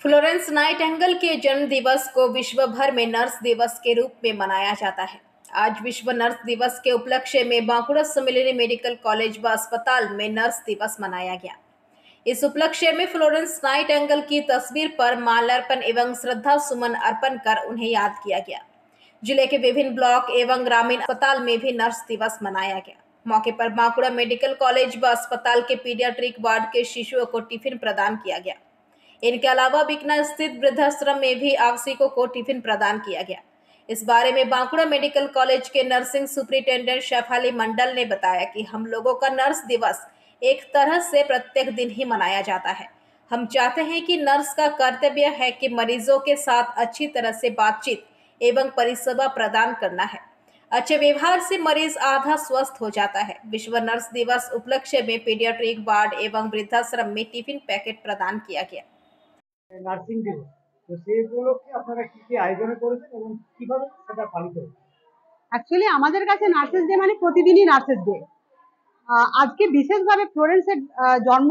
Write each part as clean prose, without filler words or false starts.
Florence Nightingale के जन्म दिवस को विश्व भर में नर्स दिवस के रूप में मनाया जाता है। आज विश्व नर्स दिवस के उपलक्ष्य में बांकुड़ा सम्मिलनी मेडिकल कॉलेज व अस्पताल में नर्स दिवस मनाया गया। इस उपलक्ष्य में फ्लोरेंस नाइटिंगेल की तस्वीर पर माल्यार्पण एवं श्रद्धा सुमन अर्पण कर उन्हें याद किया गया। जिले के विभिन्न ब्लॉक एवं ग्रामीण अस्पताल में भी नर्स दिवस मनाया गया। मौके पर बांकुड़ा मेडिकल कॉलेज व अस्पताल के पीडियाट्रिक वार्ड के शिशुओं को टिफिन प्रदान किया गया। इनके अलावा बिकना स्थित वृद्धाश्रम में भी आवासिकों को टिफिन प्रदान किया गया। इस बारे में बांकुड़ा मेडिकल कॉलेज के नर्सिंग सुपरिटेंडेंट शेफाली मंडल ने बताया कि हम लोगों का नर्स दिवस एक तरह से प्रत्येक दिन ही मनाया जाता है। हम चाहते हैं कि नर्स का कर्तव्य है कि मरीजों के साथ अच्छी तरह से बातचीत एवं परिसेवा प्रदान करना है। अच्छे व्यवहार से मरीज आधा स्वस्थ हो जाता है। विश्व नर्स दिवस उपलक्ष्य में पीडियाट्रिक वार्ड एवं वृद्धाश्रम में टिफिन पैकेट प्रदान किया गया। নার্সিং দিবস তো সেই উপলক্ষে আপনারা কি কি আয়োজন করেছেন এবং কিভাবে সেটা পালিত হচ্ছে? অ্যাকচুয়ালি আমাদের কাছে নার্সেস ডে মানে প্রতিদিনই নার্সেস ডে। আজকে বিশেষভাবে ফ্লোরেন্সের জন্ম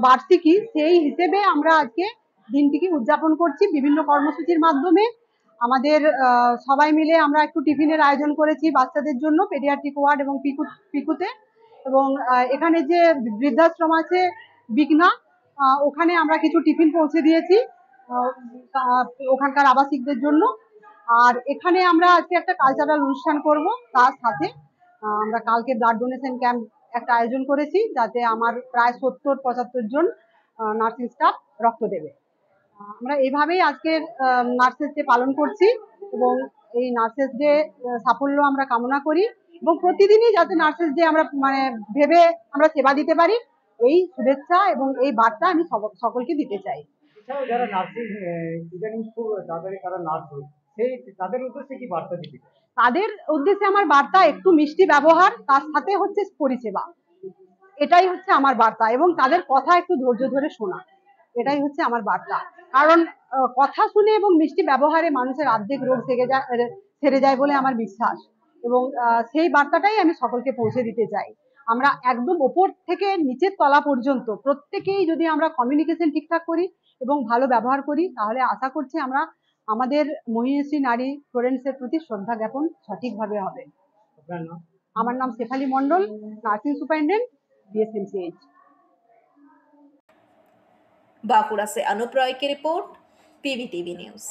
বার্ষিকী, সেই হিসেবে আমরা আজকে দিনটিকে উদযাপন করছি বিভিন্ন কর্মসূচির মাধ্যমে। আমাদের সবাই মিলে আমরা একটু টিফিনের আয়োজন করেছি বাচ্চাদের জন্য পেডিয়াট্রিক ওয়ার্ড এবং পিকুতে, এবং এখানে যে বৃদ্ধাশ্রম আছে বিকনা, ওখানে আমরা কিছু টিফিন পৌঁছে দিয়েছি ওখানকার আবাসিকদের জন্য। আর এখানে আমরা আজকে একটা কালচারাল অনুষ্ঠান করব, তার সাথে আমরা কালকে ব্লাড ডোনেশন ক্যাম্প একটা আয়োজন করেছি, যাতে আমার প্রায় 70-75 জন নার্সিং স্টাফ রক্ত দেবে। আমরা এইভাবেই আজকের নার্সেস ডে পালন করছি এবং এই নার্সেস ডে সাফল্য আমরা কামনা করি এবং প্রতিদিনই যাতে নার্সেস ডে আমরা ভেবে আমরা সেবা দিতে পারি, এই শুভেচ্ছা এবং এই বার্তা আমি সকলকে দিতে চাই। এছাড়াও যারা নার্সিং ইদানিং খুব তাড়াতাড়ি তারা নার্স হয়, সেই তাদের উদ্দেশ্যে কি বার্তা দিতে? তাদের উদ্দেশ্যে আমার বার্তা একটু মিষ্টি ব্যবহার, তার সাথে হচ্ছে পরিষেবা, এটাই হচ্ছে আমার বার্তা, এবং তাদের কথা একটু ধৈর্য ধরে শোনা, এটাই হচ্ছে আমার বার্তা। কারণ কথা শুনে এবং মিষ্টি ব্যবহারে মানুষের অর্ধেক রোগ সেরে যায় বলে আমার বিশ্বাস, এবং সেই বার্তাটাই আমি সকলকে পৌঁছে দিতে চাই। আমরা একদম ওপর থেকে নিচের তলা পর্যন্ত প্রত্যেকেই যদি আমরা কমিউনিকেশন ঠিকঠাক করি এবং ভালো ব্যবহার করি, তাহলে আশা করছি আমরা আমাদের মহিষী নারী ফ্লোরেন্সের প্রতি শ্রদ্ধা জ্ঞাপন সঠিকভাবে হবে। আমার নাম শেফালি মন্ডল, নার্সিং সুপারিনটেন্ডেন্ট, बीएसएमसीएच। बांकुड़ा से अनूप रॉय की रिपोर्ट, पीवीटीवी न्यूज।